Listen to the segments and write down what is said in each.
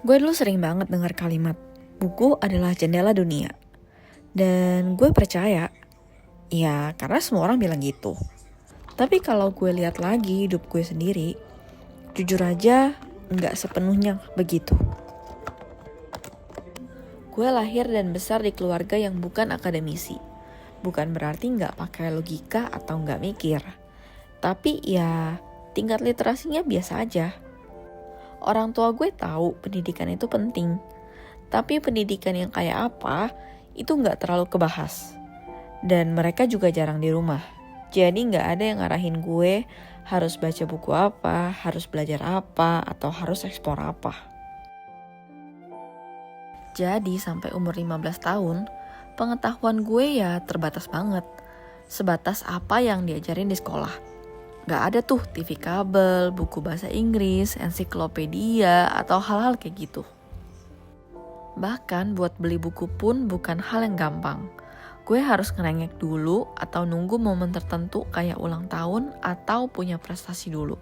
Gue dulu sering banget dengar kalimat, buku adalah jendela dunia. Dan gue percaya, ya karena semua orang bilang gitu. Tapi kalau gue lihat lagi hidup gue sendiri, jujur aja nggak sepenuhnya begitu. Gue lahir dan besar di keluarga yang bukan akademisi. Bukan berarti nggak pakai logika atau nggak mikir. Tapi ya tingkat literasinya biasa aja. Orang tua gue tahu pendidikan itu penting. Tapi pendidikan yang kayak apa, itu nggak terlalu kebahas. Dan mereka juga jarang di rumah. Jadi nggak ada yang ngarahin gue harus baca buku apa, harus belajar apa, atau harus eksplor apa. Jadi sampai umur 15 tahun, pengetahuan gue ya terbatas banget. Sebatas apa yang diajarin di sekolah. Gak ada tuh TV kabel, buku bahasa Inggris, ensiklopedia, atau hal-hal kayak gitu. Bahkan buat beli buku pun bukan hal yang gampang. Gue harus ngerengek dulu atau nunggu momen tertentu kayak ulang tahun atau punya prestasi dulu.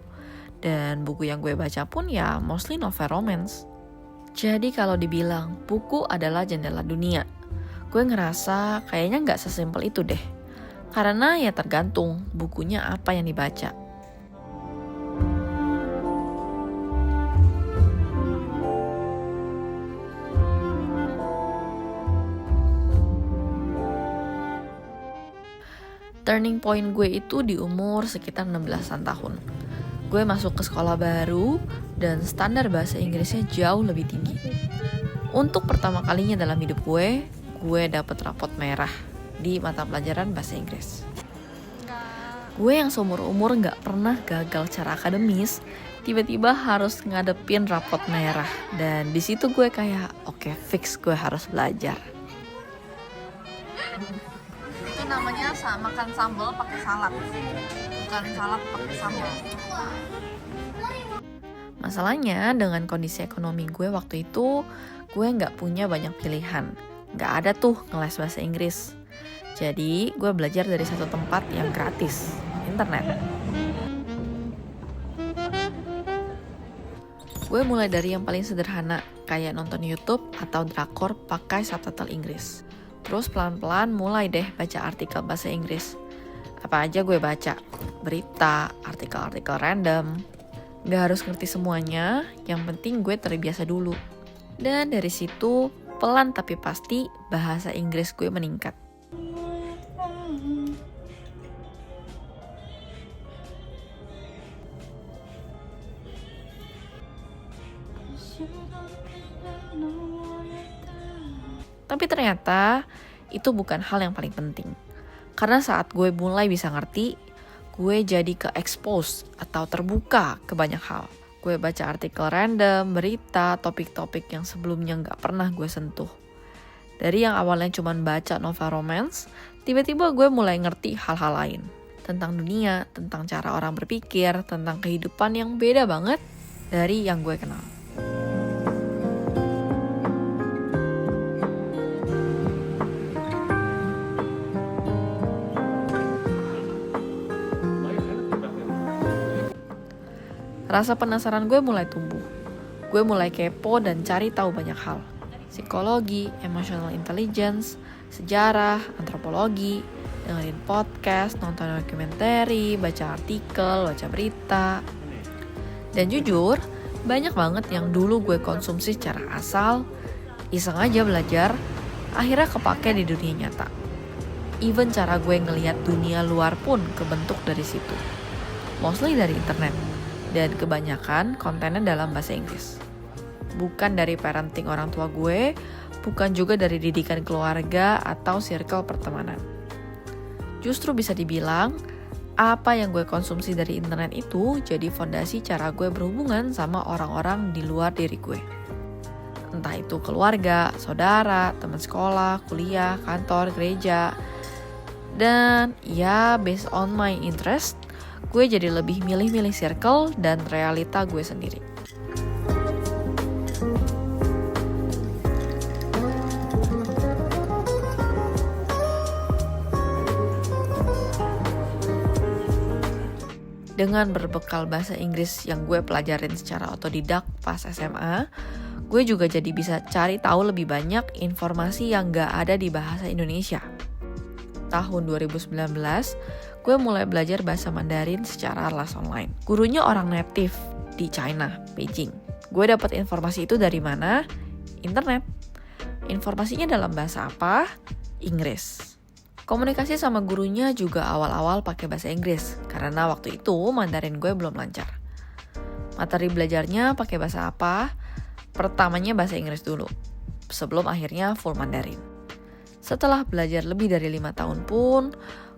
Dan buku yang gue baca pun ya mostly novel romance. Jadi kalau dibilang buku adalah jendela dunia, gue ngerasa kayaknya gak sesimpel itu deh. Karena ya tergantung bukunya apa yang dibaca. Turning point gue itu di umur sekitar 16-an tahun. Gue masuk ke sekolah baru dan standar bahasa Inggrisnya jauh lebih tinggi. Untuk pertama kalinya dalam hidup gue dapet rapot merah di mata pelajaran bahasa Inggris. Gue yang seumur-umur gak pernah gagal secara akademis, tiba-tiba harus ngadepin rapot merah. Dan di situ gue kayak, oke, fix gue harus belajar. Itu namanya makan sambal pakai salad, bukan salad pakai sambal. Masalahnya dengan kondisi ekonomi gue waktu itu, gue gak punya banyak pilihan. Gak ada tuh ngeles bahasa Inggris. Jadi gue belajar dari satu tempat yang gratis, internet. Gue mulai dari yang paling sederhana, kayak nonton YouTube atau drakor pakai subtitle Inggris. Terus pelan-pelan mulai deh baca artikel bahasa Inggris. Apa aja gue baca, berita, artikel-artikel random. Gak harus ngerti semuanya, yang penting gue terbiasa dulu. Dan dari situ, pelan tapi pasti bahasa Inggris gue meningkat. Tapi ternyata itu bukan hal yang paling penting. Karena saat gue mulai bisa ngerti, gue jadi ke-expose atau terbuka ke banyak hal. Gue baca artikel random, berita, topik-topik yang sebelumnya gak pernah gue sentuh. Dari yang awalnya cuma baca novel romance, tiba-tiba gue mulai ngerti hal-hal lain. Tentang dunia, tentang cara orang berpikir, tentang kehidupan yang beda banget dari yang gue kenal. Rasa penasaran gue mulai tumbuh. Gue mulai kepo dan cari tahu banyak hal. Psikologi, emotional intelligence, sejarah, antropologi, dengerin podcast, nonton dokumenter, baca artikel, baca berita. Dan jujur, banyak banget yang dulu gue konsumsi secara asal, iseng aja belajar, akhirnya kepake di dunia nyata. Even cara gue ngelihat dunia luar pun kebentuk dari situ. Mostly dari internet. Dan kebanyakan kontennya dalam bahasa Inggris. Bukan dari parenting orang tua gue, bukan juga dari didikan keluarga atau circle pertemanan. Justru bisa dibilang, apa yang gue konsumsi dari internet itu jadi fondasi cara gue berhubungan sama orang-orang di luar diri gue. Entah itu keluarga, saudara, teman sekolah, kuliah, kantor, gereja. Dan ya based on my interest, gue jadi lebih milih-milih circle dan realita gue sendiri. Dengan berbekal bahasa Inggris yang gue pelajarin secara otodidak pas SMA, gue juga jadi bisa cari tahu lebih banyak informasi yang gak ada di bahasa Indonesia. Tahun 2019, gue mulai belajar bahasa Mandarin secara les online. Gurunya orang native di China, Beijing. Gue dapat informasi itu dari mana? Internet. Informasinya dalam bahasa apa? Inggris. Komunikasi sama gurunya juga awal-awal pakai bahasa Inggris, karena waktu itu Mandarin gue belum lancar. Materi belajarnya pakai bahasa apa? Pertamanya bahasa Inggris dulu, sebelum akhirnya full Mandarin. Setelah belajar lebih dari 5 tahun pun,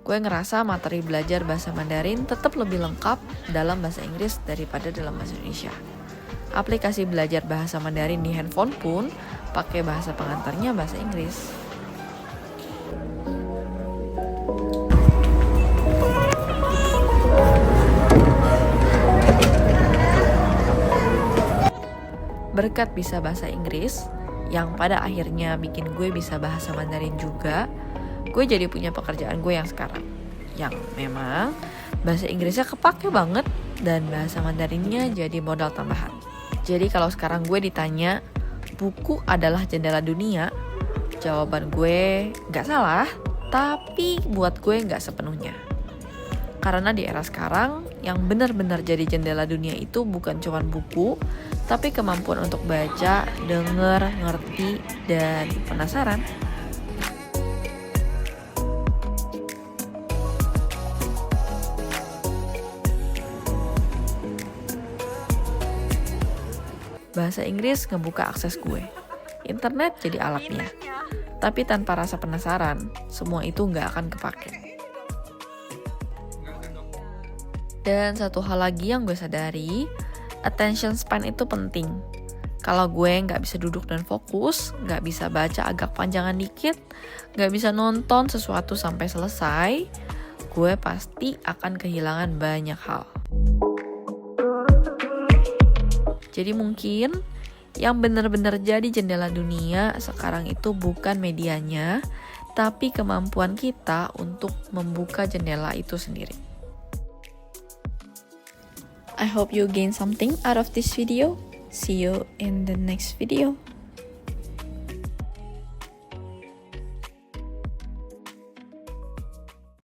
gue ngerasa materi belajar bahasa Mandarin tetap lebih lengkap dalam bahasa Inggris daripada dalam bahasa Indonesia. Aplikasi belajar bahasa Mandarin di handphone pun pakai bahasa pengantarnya bahasa Inggris. Berkat bisa bahasa Inggris, yang pada akhirnya bikin gue bisa bahasa Mandarin juga, gue jadi punya pekerjaan gue yang sekarang. Yang memang bahasa Inggrisnya kepake banget dan bahasa Mandarinnya jadi modal tambahan. Jadi kalau sekarang gue ditanya, buku adalah jendela dunia, jawaban gue gak salah, tapi buat gue gak sepenuhnya. Karena di era sekarang, yang benar-benar jadi jendela dunia itu bukan cuma buku, tapi kemampuan untuk baca, denger, ngerti, dan penasaran. Bahasa Inggris ngebuka akses gue. Internet jadi alatnya. Tapi tanpa rasa penasaran, semua itu nggak akan kepake. Dan satu hal lagi yang gue sadari, attention span itu penting. Kalau gue nggak bisa duduk dan fokus, nggak bisa baca agak panjangan dikit, nggak bisa nonton sesuatu sampai selesai, gue pasti akan kehilangan banyak hal. Jadi mungkin yang benar-benar jadi jendela dunia sekarang itu bukan medianya, tapi kemampuan kita untuk membuka jendela itu sendiri. I hope you gain something out of this video. See you in the next video.